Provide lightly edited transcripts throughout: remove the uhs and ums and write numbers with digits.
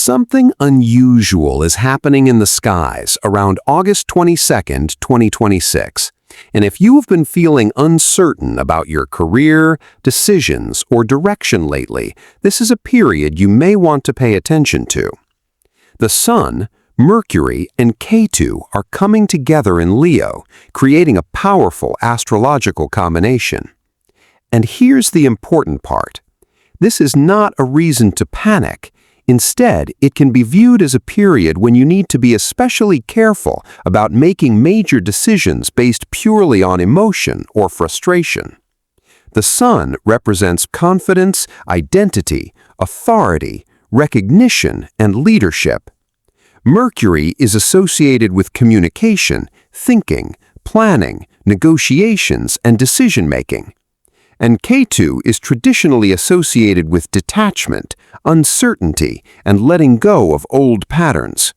Something unusual is happening in the skies around August 22nd, 2026. And if you have been feeling uncertain about your career, decisions, or direction lately, this is a period you may want to pay attention to. The Sun, Mercury, and Ketu are coming together in Leo, creating a powerful astrological combination. And here's the important part. This is not a reason to panic. Instead, it can be viewed as a period when you need to be especially careful about making major decisions based purely on emotion or frustration. The Sun represents confidence, identity, authority, recognition, and leadership. Mercury is associated with communication, thinking, planning, negotiations, and decision-making. And Ketu is traditionally associated with detachment, uncertainty, and letting go of old patterns.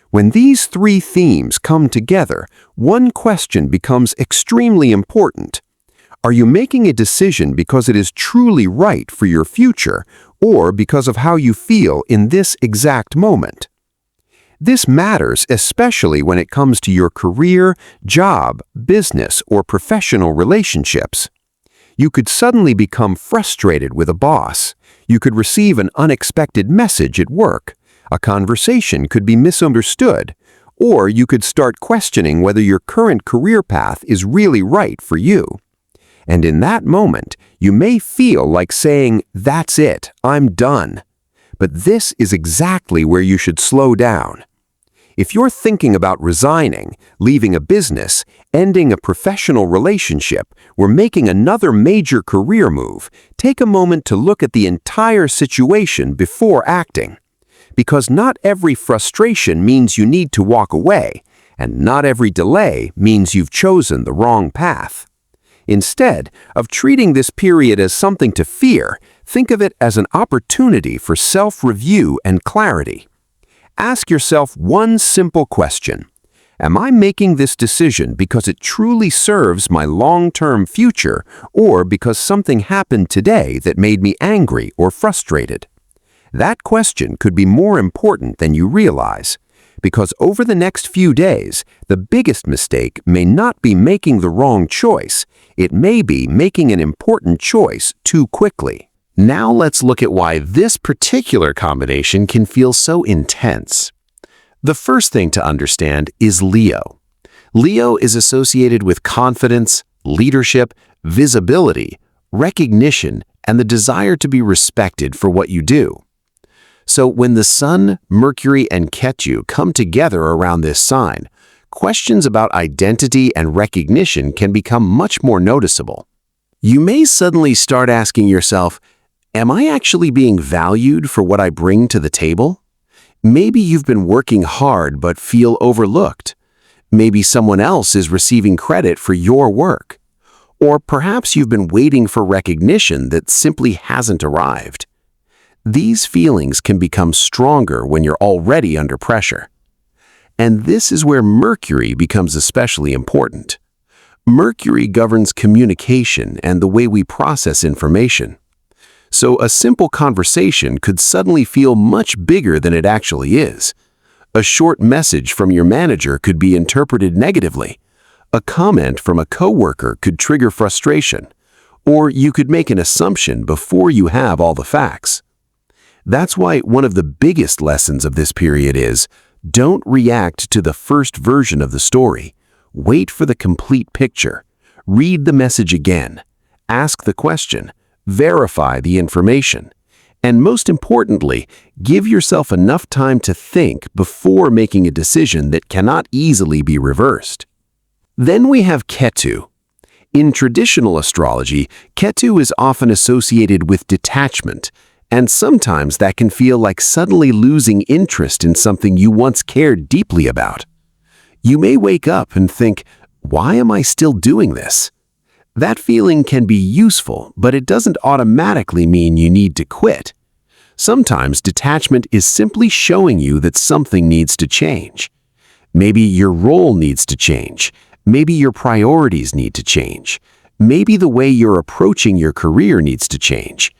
When these three themes come together, one question becomes extremely important. Are you making a decision because it is truly right for your future, or because of how you feel in this exact moment? This matters especially when it comes to your career, job, business, or professional relationships. You could suddenly become frustrated with a boss. You could receive an unexpected message at work. A conversation could be misunderstood. Or you could start questioning whether your current career path is really right for you. And in that moment, you may feel like saying, "That's it, I'm done." But this is exactly where you should slow down. If you're thinking about resigning, leaving a business, ending a professional relationship, or making another major career move, take a moment to look at the entire situation before acting. Because not every frustration means you need to walk away, and not every delay means you've chosen the wrong path. Instead of treating this period as something to fear, think of it as an opportunity for self-review and clarity. Ask yourself one simple question. Am I making this decision because it truly serves my long-term future, or because something happened today that made me angry or frustrated? That question could be more important than you realize, because over the next few days, the biggest mistake may not be making the wrong choice. It may be making an important choice too quickly. Now let's look at why this particular combination can feel so intense. The first thing to understand is Leo. Leo is associated with confidence, leadership, visibility, recognition, and the desire to be respected for what you do. So when the Sun, Mercury, and Ketu come together around this sign, questions about identity and recognition can become much more noticeable. You may suddenly start asking yourself, am I actually being valued for what I bring to the table? Maybe you've been working hard but feel overlooked. Maybe someone else is receiving credit for your work. Or perhaps you've been waiting for recognition that simply hasn't arrived. These feelings can become stronger when you're already under pressure. And this is where Mercury becomes especially important. Mercury governs communication and the way we process information. So a simple conversation could suddenly feel much bigger than it actually is. A short message from your manager could be interpreted negatively. A comment from a coworker could trigger frustration. Or you could make an assumption before you have all the facts. That's why one of the biggest lessons of this period is, don't react to the first version of the story. Wait for the complete picture. Read the message again. Ask the question. Verify the information. And most importantly, give yourself enough time to think before making a decision that cannot easily be reversed. Then we have Ketu. In traditional astrology, Ketu is often associated with detachment, and sometimes that can feel like suddenly losing interest in something you once cared deeply about. You may wake up and think, why am I still doing this? That feeling can be useful, but it doesn't automatically mean you need to quit. Sometimes detachment is simply showing you that something needs to change. Maybe your role needs to change. Maybe your priorities need to change. Maybe the way you're approaching your career needs to change.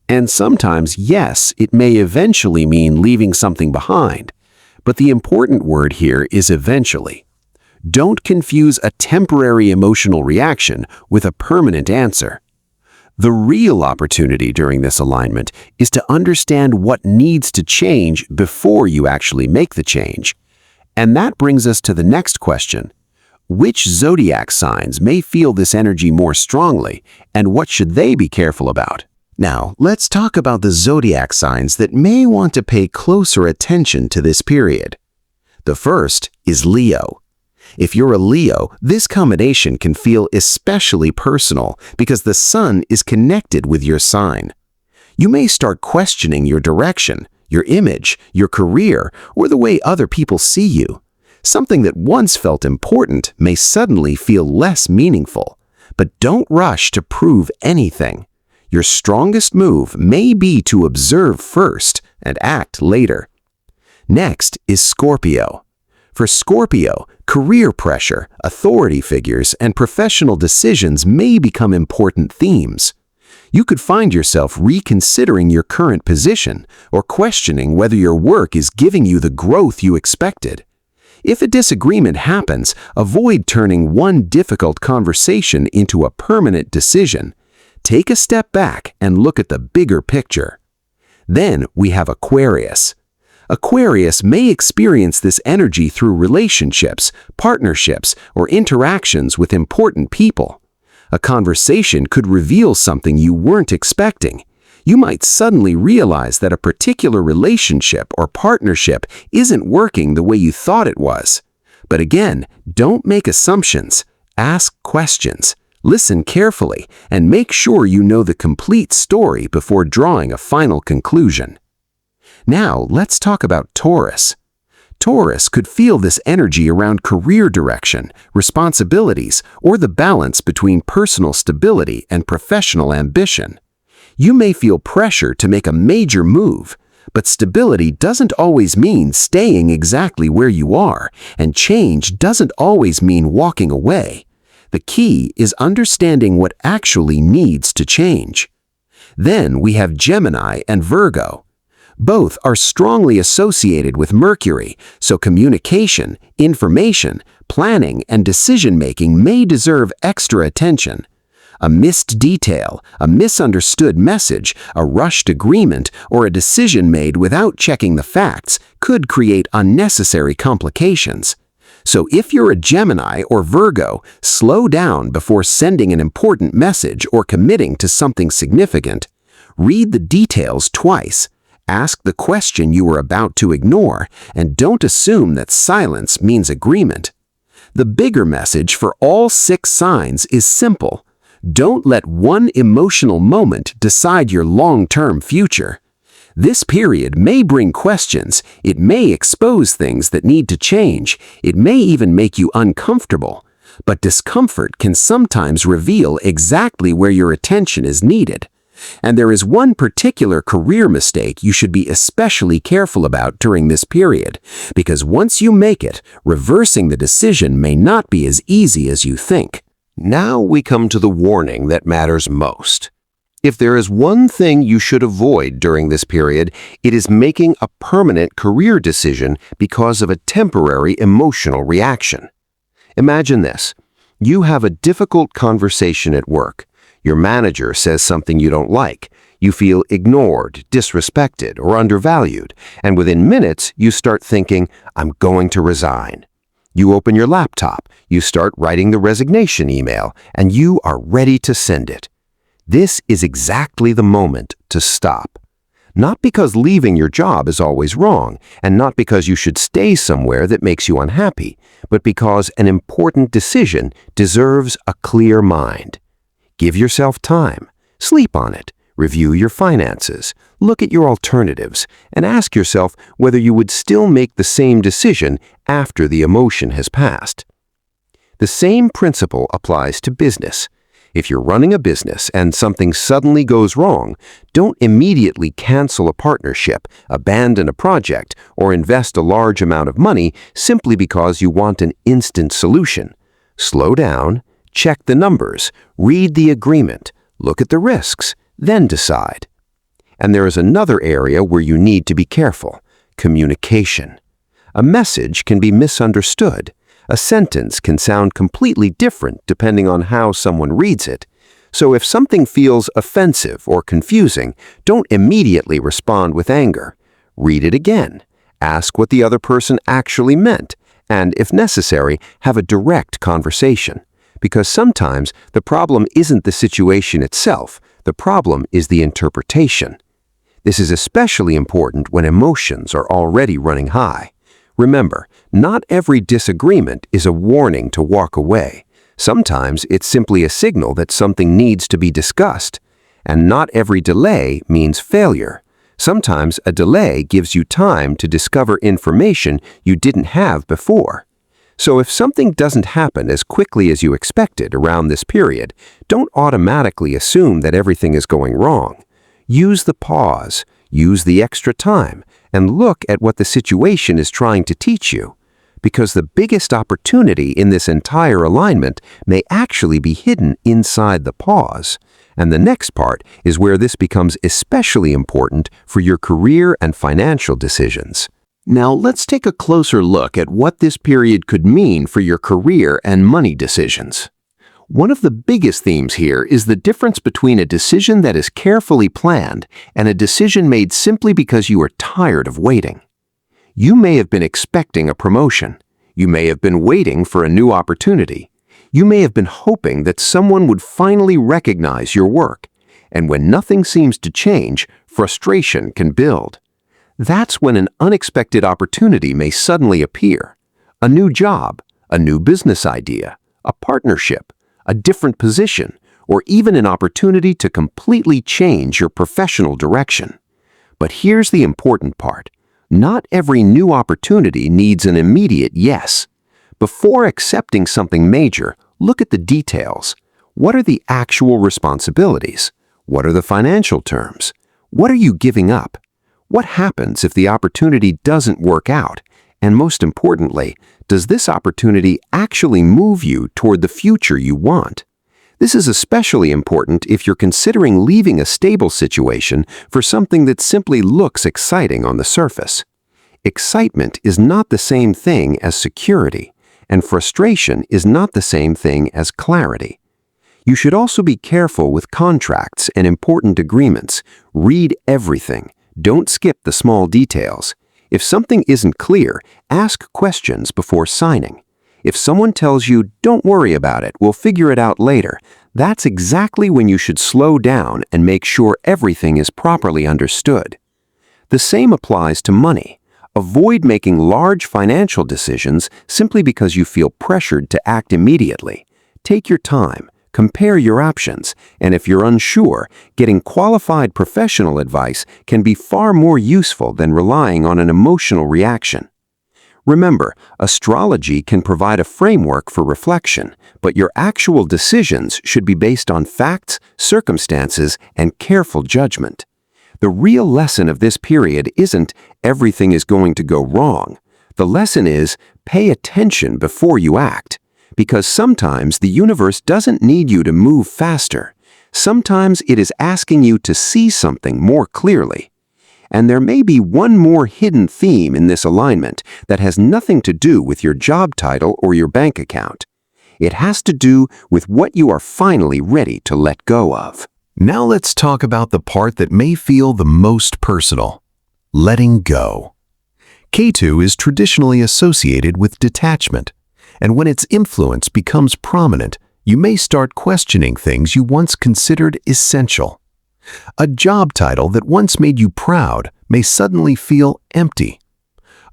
And sometimes, yes, it may eventually mean leaving something behind. But the important word here is eventually. Don't confuse a temporary emotional reaction with a permanent answer. The real opportunity during this alignment is to understand what needs to change before you actually make the change. And that brings us to the next question. Which zodiac signs may feel this energy more strongly, and what should they be careful about? Now, let's talk about the zodiac signs that may want to pay closer attention to this period. The first is Leo. If you're a Leo, this combination can feel especially personal because the sun is connected with your sign. You may start questioning your direction, your image, your career, or the way other people see you. Something that once felt important may suddenly feel less meaningful. But don't rush to prove anything. Your strongest move may be to observe first and act later. Next is Scorpio. For Scorpio, career pressure, authority figures, and professional decisions may become important themes. You could find yourself reconsidering your current position or questioning whether your work is giving you the growth you expected. If a disagreement happens, avoid turning one difficult conversation into a permanent decision. Take a step back and look at the bigger picture. Then we have Aquarius. Aquarius may experience this energy through relationships, partnerships, or interactions with important people. A conversation could reveal something you weren't expecting. You might suddenly realize that a particular relationship or partnership isn't working the way you thought it was. But again, don't make assumptions. Ask questions. Listen carefully, and make sure you know the complete story before drawing a final conclusion. Now, let's talk about Taurus. Taurus could feel this energy around career direction, responsibilities, or the balance between personal stability and professional ambition. You may feel pressure to make a major move, but stability doesn't always mean staying exactly where you are, and change doesn't always mean walking away. The key is understanding what actually needs to change. Then we have Gemini and Virgo. Both are strongly associated with Mercury, so communication, information, planning, and decision-making may deserve extra attention. A missed detail, a misunderstood message, a rushed agreement, or a decision made without checking the facts could create unnecessary complications. So if you're a Gemini or Virgo, slow down before sending an important message or committing to something significant. Read the details twice. Ask the question you are about to ignore, and don't assume that silence means agreement. The bigger message for all 6 signs is simple. Don't let one emotional moment decide your long-term future. This period may bring questions, it may expose things that need to change, it may even make you uncomfortable. But discomfort can sometimes reveal exactly where your attention is needed. And there is one particular career mistake you should be especially careful about during this period, because once you make it, reversing the decision may not be as easy as you think. Now we come to the warning that matters most. If there is one thing you should avoid during this period, it is making a permanent career decision because of a temporary emotional reaction. Imagine this. You have a difficult conversation at work. Your manager says something you don't like. You feel ignored, disrespected, or undervalued, and within minutes you start thinking, "I'm going to resign." You open your laptop, you start writing the resignation email, and you are ready to send it. This is exactly the moment to stop. Not because leaving your job is always wrong, and not because you should stay somewhere that makes you unhappy, but because an important decision deserves a clear mind. Give yourself time, sleep on it, review your finances, look at your alternatives, and ask yourself whether you would still make the same decision after the emotion has passed. The same principle applies to business. If you're running a business and something suddenly goes wrong, don't immediately cancel a partnership, abandon a project, or invest a large amount of money simply because you want an instant solution. Slow down, check the numbers, read the agreement, look at the risks, then decide. And there is another area where you need to be careful: communication. A message can be misunderstood. A sentence can sound completely different depending on how someone reads it. So if something feels offensive or confusing, don't immediately respond with anger. Read it again. Ask what the other person actually meant, and if necessary, have a direct conversation. Because sometimes the problem isn't the situation itself, the problem is the interpretation. This is especially important when emotions are already running high. Remember, not every disagreement is a warning to walk away. Sometimes it's simply a signal that something needs to be discussed. And not every delay means failure. Sometimes a delay gives you time to discover information you didn't have before. So if something doesn't happen as quickly as you expected around this period, don't automatically assume that everything is going wrong. Use the pause, use the extra time, and look at what the situation is trying to teach you. Because the biggest opportunity in this entire alignment may actually be hidden inside the pause. And the next part is where this becomes especially important for your career and financial decisions. Now let's take a closer look at what this period could mean for your career and money decisions. One of the biggest themes here is the difference between a decision that is carefully planned and a decision made simply because you are tired of waiting. You may have been expecting a promotion. You may have been waiting for a new opportunity. You may have been hoping that someone would finally recognize your work. And when nothing seems to change, frustration can build. That's when an unexpected opportunity may suddenly appear. A new job, a new business idea, a partnership, a different position, or even an opportunity to completely change your professional direction. But here's the important part. Not every new opportunity needs an immediate yes. Before accepting something major, look at the details. What are the actual responsibilities? What are the financial terms? What are you giving up? What happens if the opportunity doesn't work out? And most importantly, does this opportunity actually move you toward the future you want? This is especially important if you're considering leaving a stable situation for something that simply looks exciting on the surface. Excitement is not the same thing as security, and frustration is not the same thing as clarity. You should also be careful with contracts and important agreements. Read everything. Don't skip the small details. If something isn't clear, ask questions before signing. If someone tells you, "Don't worry about it, we'll figure it out later," that's exactly when you should slow down and make sure everything is properly understood. The same applies to money. Avoid making large financial decisions simply because you feel pressured to act immediately. Take your time, compare your options, and if you're unsure, getting qualified professional advice can be far more useful than relying on an emotional reaction. Remember, astrology can provide a framework for reflection, but your actual decisions should be based on facts, circumstances, and careful judgment. The real lesson of this period isn't everything is going to go wrong. The lesson is pay attention before you act, because sometimes the universe doesn't need you to move faster. Sometimes it is asking you to see something more clearly. And there may be one more hidden theme in this alignment that has nothing to do with your job title or your bank account. It has to do with what you are finally ready to let go of. Now let's talk about the part that may feel the most personal: letting go. Ketu is traditionally associated with detachment, and when its influence becomes prominent, you may start questioning things you once considered essential. A job title that once made you proud may suddenly feel empty.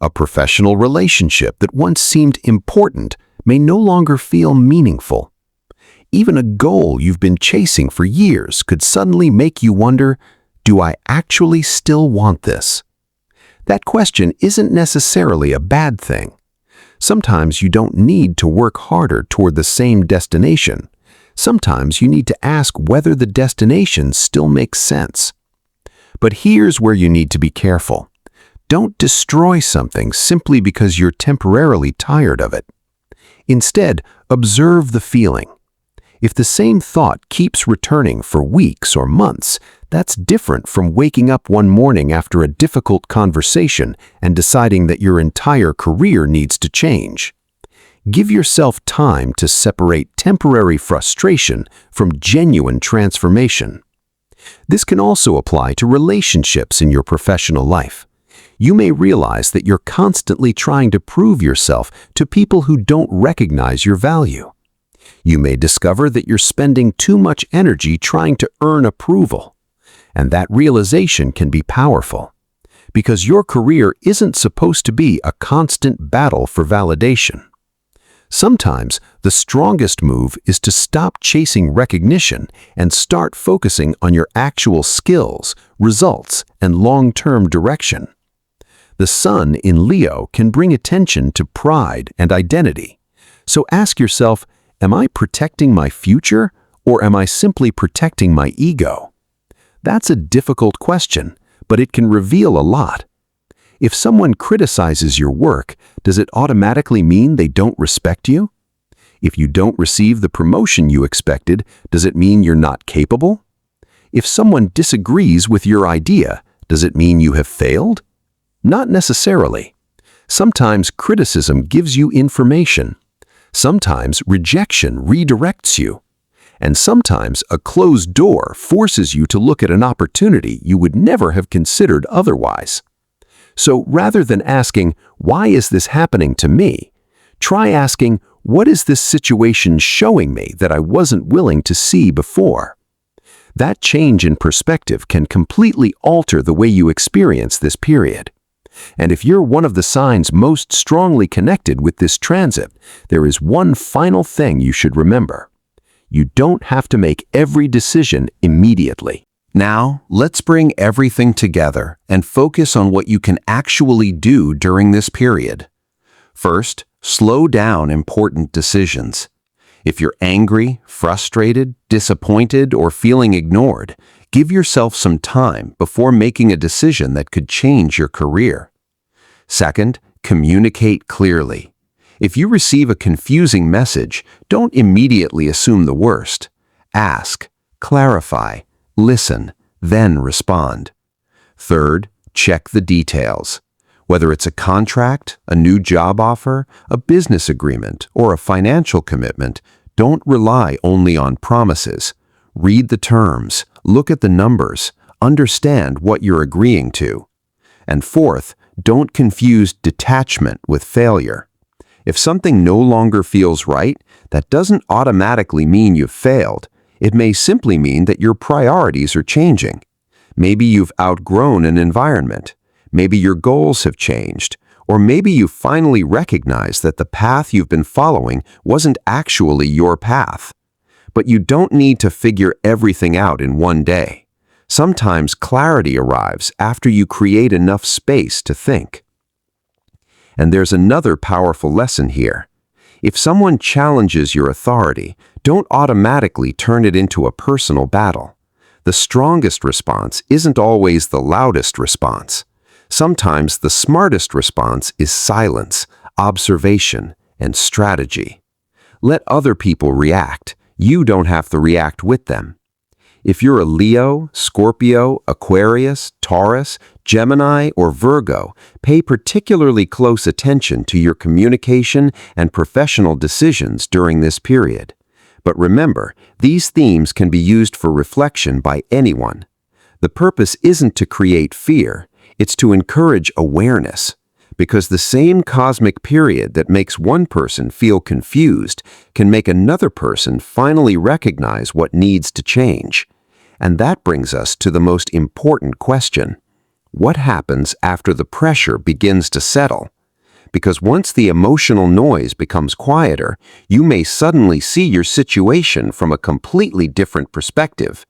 A professional relationship that once seemed important may no longer feel meaningful. Even a goal you've been chasing for years could suddenly make you wonder, do I actually still want this? That question isn't necessarily a bad thing. Sometimes you don't need to work harder toward the same destination. Sometimes you need to ask whether the destination still makes sense. But here's where you need to be careful. Don't destroy something simply because you're temporarily tired of it. Instead, observe the feeling. If the same thought keeps returning for weeks or months, That's different from waking up one morning after a difficult conversation and deciding that your entire career needs to change. Give yourself time to separate temporary frustration from genuine transformation. This can also apply to relationships in your professional life. You may realize that you're constantly trying to prove yourself to people who don't recognize your value. You may discover that you're spending too much energy trying to earn approval. And that realization can be powerful, because your career isn't supposed to be a constant battle for validation. Sometimes the strongest move is to stop chasing recognition and start focusing on your actual skills, results, and long-term direction. The Sun in Leo can bring attention to pride and identity. So ask yourself, am I protecting my future, or am I simply protecting my ego? That's a difficult question, but it can reveal a lot. If someone criticizes your work, does it automatically mean they don't respect you? If you don't receive the promotion you expected, does it mean you're not capable? If someone disagrees with your idea, does it mean you have failed? Not necessarily. Sometimes criticism gives you information. Sometimes rejection redirects you. And sometimes a closed door forces you to look at an opportunity you would never have considered otherwise. So rather than asking, why is this happening to me? Try asking, what is this situation showing me that I wasn't willing to see before? That change in perspective can completely alter the way you experience this period. And if you're one of the signs most strongly connected with this transit, there is one final thing you should remember. You don't have to make every decision immediately. Now, let's bring everything together and focus on what you can actually do during this period. First, slow down important decisions. If you're angry, frustrated, disappointed, or feeling ignored, give yourself some time before making a decision that could change your career. Second, communicate clearly. If you receive a confusing message, don't immediately assume the worst. Ask, clarify, listen, then respond. Third, check the details. Whether it's a contract, a new job offer, a business agreement, or a financial commitment, don't rely only on promises. Read the terms, look at the numbers, understand what you're agreeing to. And fourth, don't confuse detachment with failure. If something no longer feels right, that doesn't automatically mean you've failed. It may simply mean that your priorities are changing. Maybe you've outgrown an environment. Maybe your goals have changed. Or maybe you finally recognize that the path you've been following wasn't actually your path. But you don't need to figure everything out in one day. Sometimes clarity arrives after you create enough space to think. And there's another powerful lesson here. If someone challenges your authority, don't automatically turn it into a personal battle. The strongest response isn't always the loudest response. Sometimes the smartest response is silence, observation, and strategy. Let other people react. You don't have to react with them. If you're a Leo, Scorpio, Aquarius, Taurus, Gemini, or Virgo, pay particularly close attention to your communication and professional decisions during this period. But remember, these themes can be used for reflection by anyone. The purpose isn't to create fear, it's to encourage awareness. Because the same cosmic period that makes one person feel confused can make another person finally recognize what needs to change. And that brings us to the most important question. What happens after the pressure begins to settle? Because once the emotional noise becomes quieter, you may suddenly see your situation from a completely different perspective.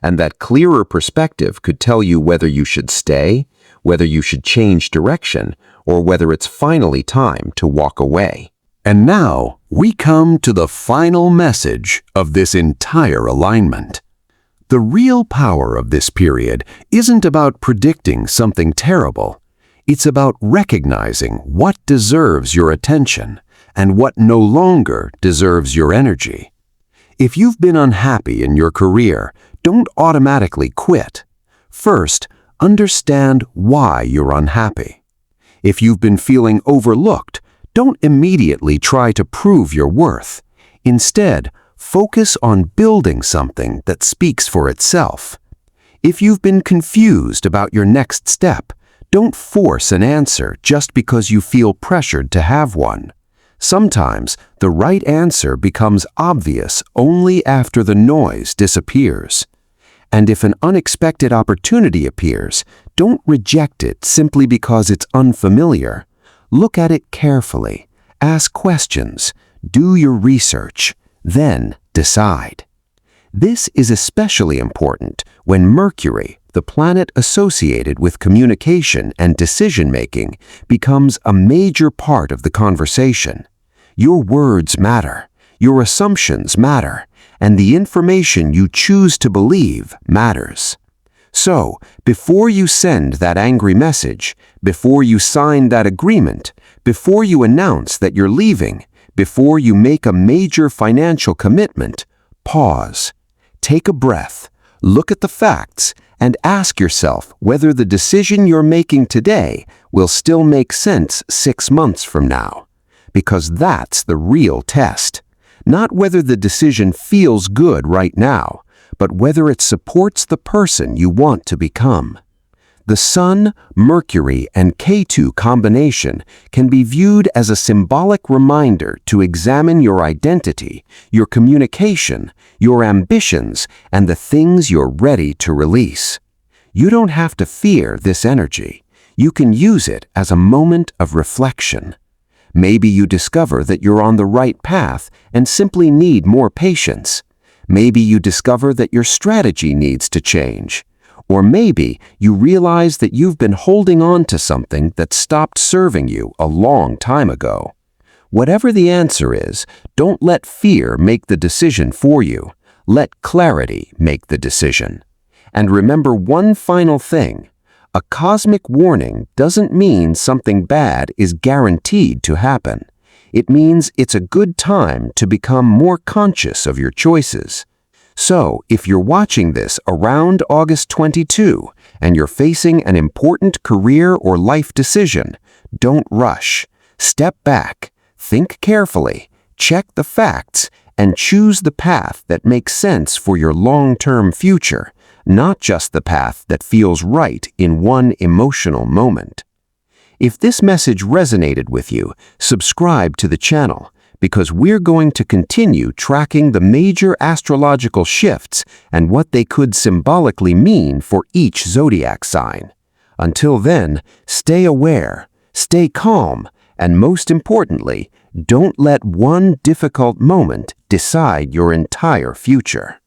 And that clearer perspective could tell you whether you should stay, whether you should change direction, or whether it's finally time to walk away. And now, we come to the final message of this entire alignment. The real power of this period isn't about predicting something terrible. It's about recognizing what deserves your attention and what no longer deserves your energy. If you've been unhappy in your career, don't automatically quit. First, understand why you're unhappy. If you've been feeling overlooked, don't immediately try to prove your worth. Instead, focus on building something that speaks for itself. If you've been confused about your next step, don't force an answer just because you feel pressured to have one. Sometimes, the right answer becomes obvious only after the noise disappears. And if an unexpected opportunity appears, don't reject it simply because it's unfamiliar. Look at it carefully, ask questions, do your research, then decide. This is especially important when Mercury, the planet associated with communication and decision-making, becomes a major part of the conversation. Your words matter, your assumptions matter, and the information you choose to believe matters. So, before you send that angry message, before you sign that agreement, before you announce that you're leaving, before you make a major financial commitment, pause. Take a breath, look at the facts, and ask yourself whether the decision you're making today will still make sense 6 months from now. Because that's the real test. Not whether the decision feels good right now, but whether it supports the person you want to become. The Sun, Mercury, and Ketu combination can be viewed as a symbolic reminder to examine your identity, your communication, your ambitions, and the things you're ready to release. You don't have to fear this energy. You can use it as a moment of reflection. Maybe you discover that you're on the right path and simply need more patience. Maybe you discover that your strategy needs to change. Or maybe you realize that you've been holding on to something that stopped serving you a long time ago. Whatever the answer is, don't let fear make the decision for you. Let clarity make the decision. And remember one final thing. A cosmic warning doesn't mean something bad is guaranteed to happen. It means it's a good time to become more conscious of your choices. So, if you're watching this around August 22 and you're facing an important career or life decision, don't rush. Step back, think carefully, check the facts, and choose the path that makes sense for your long-term future, not just the path that feels right in one emotional moment. If this message resonated with you, subscribe to the channel, because we're going to continue tracking the major astrological shifts and what they could symbolically mean for each zodiac sign. Until then, stay aware, stay calm, and most importantly, don't let one difficult moment decide your entire future.